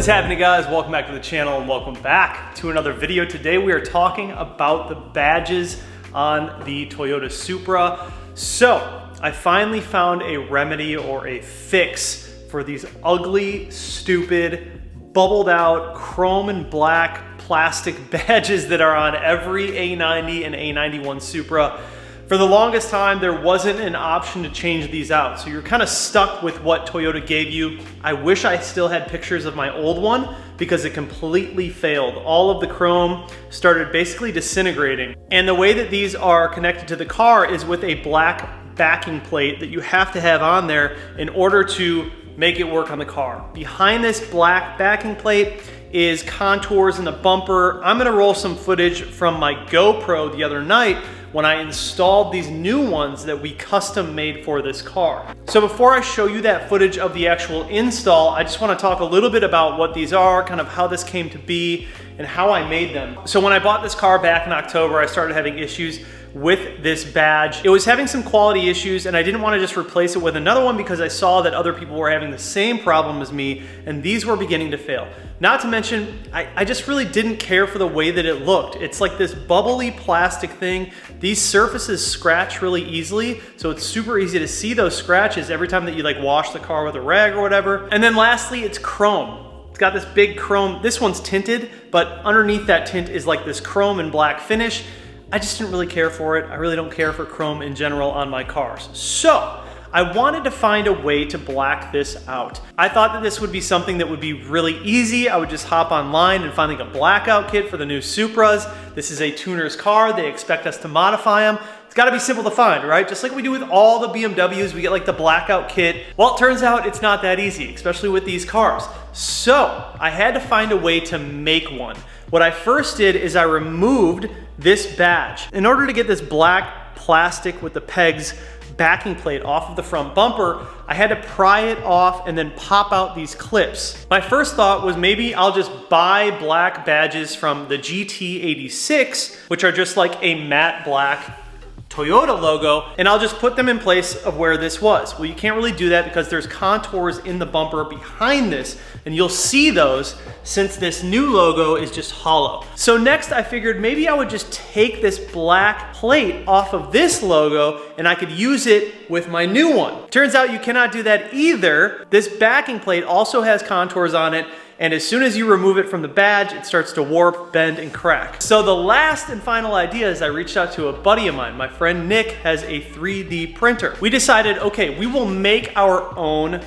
What is happening, guys? Welcome back to the channel and welcome back to another video. Today we are talking about the badges on the Toyota Supra. So I finally found a remedy or a fix for these ugly, stupid, bubbled out, chrome and black plastic badges that are on every A90 and A91 Supra. For the longest time, there wasn't an option to change these out. So you're kind of stuck with what Toyota gave you. I wish I still had pictures of my old one because it completely failed. All of the chrome started basically disintegrating. And the way that these are connected to the car is with a black backing plate that you have to have on there in order to make it work on the car. Behind this black backing plate is contours in the bumper. I'm gonna roll some footage from my GoPro the other night when I installed these new ones that we custom made for this car. So before I show you that footage of the actual install, I just want to talk a little bit about what these are, kind of how this came to be, and how I made them. So when I bought this car back in October, I started having issues with this badge. It was having some quality issues and I didn't want to just replace it with another one because I saw that other people were having the same problem as me and these were beginning to fail. Not to mention, I just really didn't care for the way that it looked. It's like this bubbly plastic thing. These surfaces scratch really easily, so it's super easy to see those scratches every time that you like wash the car with a rag or whatever. And then lastly, it's chrome. It's got this big chrome. This one's tinted, but underneath that tint is like this chrome and black finish. I just didn't really care for it. I really don't care for chrome in general on my cars. So I wanted to find a way to black this out. I thought that this would be something that would be really easy. I would just hop online and find like a blackout kit for the new Supras. This is a tuner's car. They expect us to modify them. It's gotta be simple to find, right? Just like we do with all the BMWs, we get like the blackout kit. Well, it turns out it's not that easy, especially with these cars. So I had to find a way to make one. What I first did is I removed this badge. In order to get this black plastic with the pegs backing plate off of the front bumper, I had to pry it off and then pop out these clips. My first thought was maybe I'll just buy black badges from the GT86, which are just like a matte black Toyota logo, and I'll just put them in place of where this was. Well, you can't really do that because there's contours in the bumper behind this, and you'll see those since this new logo is just hollow. So next I figured maybe I would just take this black plate off of this logo and I could use it with my new one. Turns out you cannot do that either. This backing plate also has contours on it, and as soon as you remove it from the badge, it starts to warp, bend, and crack. So the last and final idea is I reached out to a buddy of mine. My friend Nick has a 3D printer. We decided, okay, we will make our own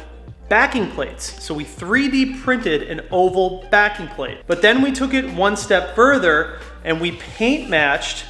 backing plates. So we 3D printed an oval backing plate. But then we took it one step further and we paint matched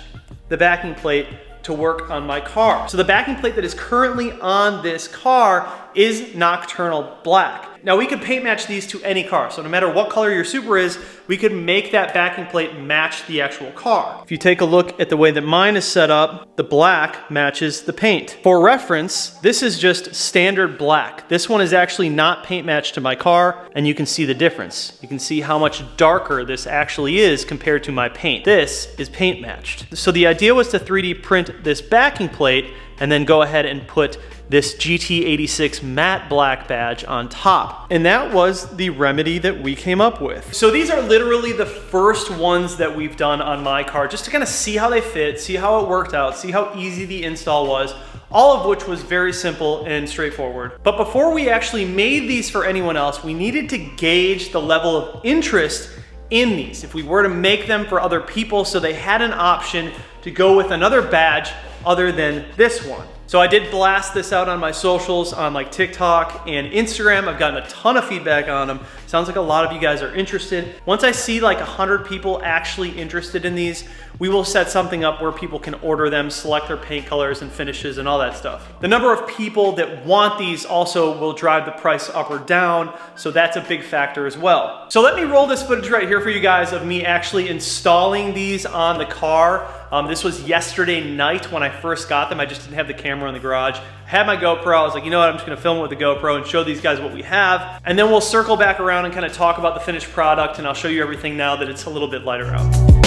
the backing plate to work on my car. So the backing plate that is currently on this car is nocturnal black. Now we could paint match these to any car. So no matter what color your Supra is, we could make that backing plate match the actual car. If you take a look at the way that mine is set up, the black matches the paint. For reference, this is just standard black. This one is actually not paint matched to my car, and you can see the difference. You can see how much darker this actually is compared to my paint. This is paint matched. So the idea was to 3D print this backing plate and then go ahead and put this GT86 matte black badge on top. And that was the remedy that we came up with. So these are literally the first ones that we've done on my car, just to kind of see how they fit, see how it worked out, see how easy the install was, all of which was very simple and straightforward. But before we actually made these for anyone else, we needed to gauge the level of interest in these. If we were to make them for other people so they had an option to go with another badge other than this one. So I did blast this out on my socials, on like TikTok and Instagram. I've gotten a ton of feedback on them. Sounds like a lot of you guys are interested. Once I see like 100 people actually interested in these, we will set something up where people can order them, select their paint colors and finishes and all that stuff. The number of people that want these also will drive the price up or down, so that's a big factor as well. So let me roll this footage right here for you guys of me actually installing these on the car. This was yesterday night when I first got them. I just didn't have the camera in the garage. I had my GoPro. I was like, you know what, I'm just gonna film it with the GoPro and show these guys what we have. And then we'll circle back around and kind of talk about the finished product, and I'll show you everything now that it's a little bit lighter out.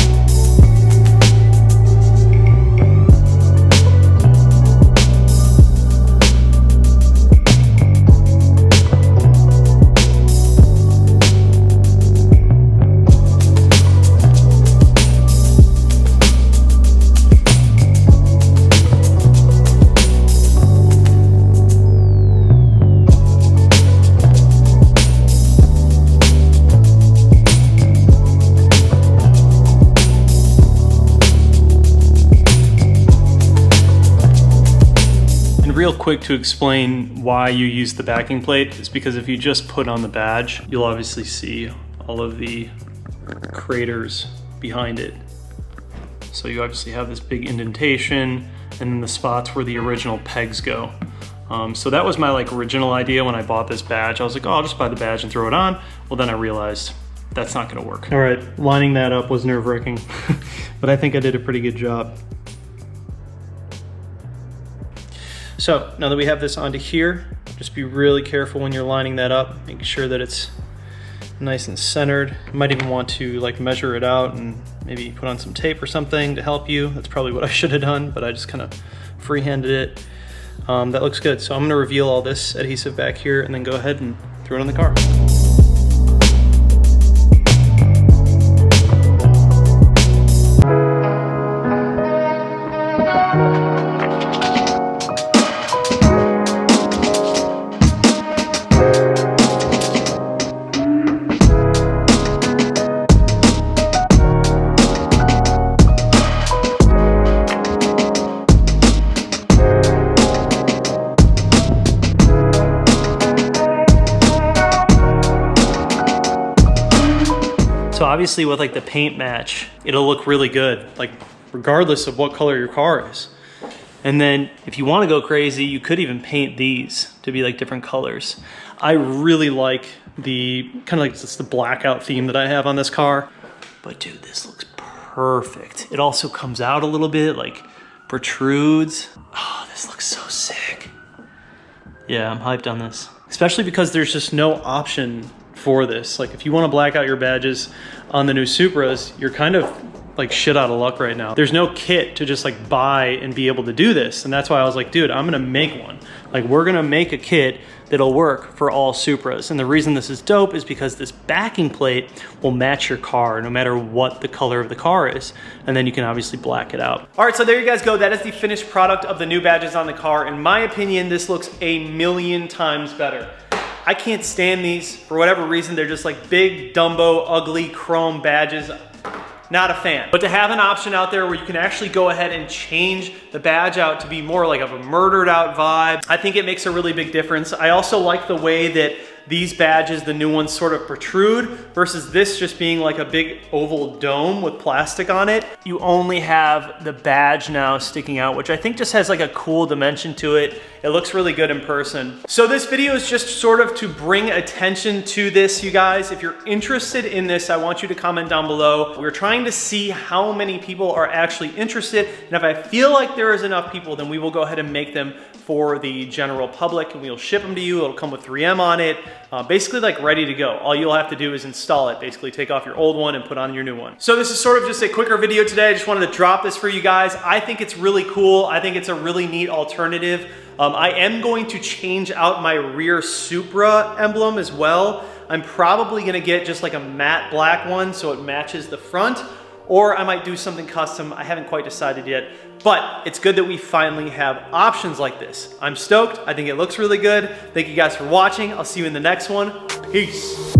And real quick to explain why you use the backing plate is because if you just put on the badge, you'll obviously see all of the craters behind it. So you obviously have this big indentation and then the spots where the original pegs go. So that was my original idea when I bought this badge. I was like, oh, I'll just buy the badge and throw it on. Well, then I realized that's not gonna work. All right, lining that up was nerve-wracking, but I think I did a pretty good job. So now that we have this onto here, just be really careful when you're lining that up, making sure that it's nice and centered. You might even want to measure it out and maybe put on some tape or something to help you. That's probably what I should have done, but I just kind of freehanded it. That looks good. So I'm gonna reveal all this adhesive back here and then go ahead and throw it on the car. So obviously with the paint match, it'll look really good, regardless of what color your car is. And then if you want to go crazy, you could even paint these to be different colors. I really like the just the blackout theme that I have on this car. But dude, this looks perfect. It also comes out a little bit, protrudes. Oh, this looks so sick. Yeah, I'm hyped on this. Especially because there's just no option for this. If you want to black out your badges on the new Supras, you're kind of shit out of luck right now. There's no kit to just buy and be able to do this. And that's why I was like, dude, I'm gonna make one. We're gonna make a kit that'll work for all Supras. And the reason this is dope is because this backing plate will match your car no matter what the color of the car is. And then you can obviously black it out. All right, so there you guys go. That is the finished product of the new badges on the car. In my opinion, this looks a million times better. I can't stand these for whatever reason. They're just big, Dumbo, ugly chrome badges. Not a fan. But to have an option out there where you can actually go ahead and change the badge out to be more of a murdered out vibe, I think it makes a really big difference. I also like the way that these badges, the new ones, sort of protrude versus this just being a big oval dome with plastic on it. You only have the badge now sticking out, which I think just has a cool dimension to it. It looks really good in person. So this video is just sort of to bring attention to this, you guys. If you're interested in this, I want you to comment down below. We're trying to see how many people are actually interested, and if I feel like there is enough people, then we will go ahead and make them for the general public, and we'll ship them to you. It'll come with 3M on it, basically ready to go. All you'll have to do is install it, basically take off your old one and put on your new one. So this is sort of just a quicker video today. I just wanted to drop this for you guys. I think it's really cool. I think it's a really neat alternative. I am going to change out my rear Supra emblem as well. I'm probably gonna get just a matte black one so it matches the front, or I might do something custom. I haven't quite decided yet, but it's good that we finally have options like this. I'm stoked. I think it looks really good. Thank you guys for watching. I'll see you in the next one. Peace.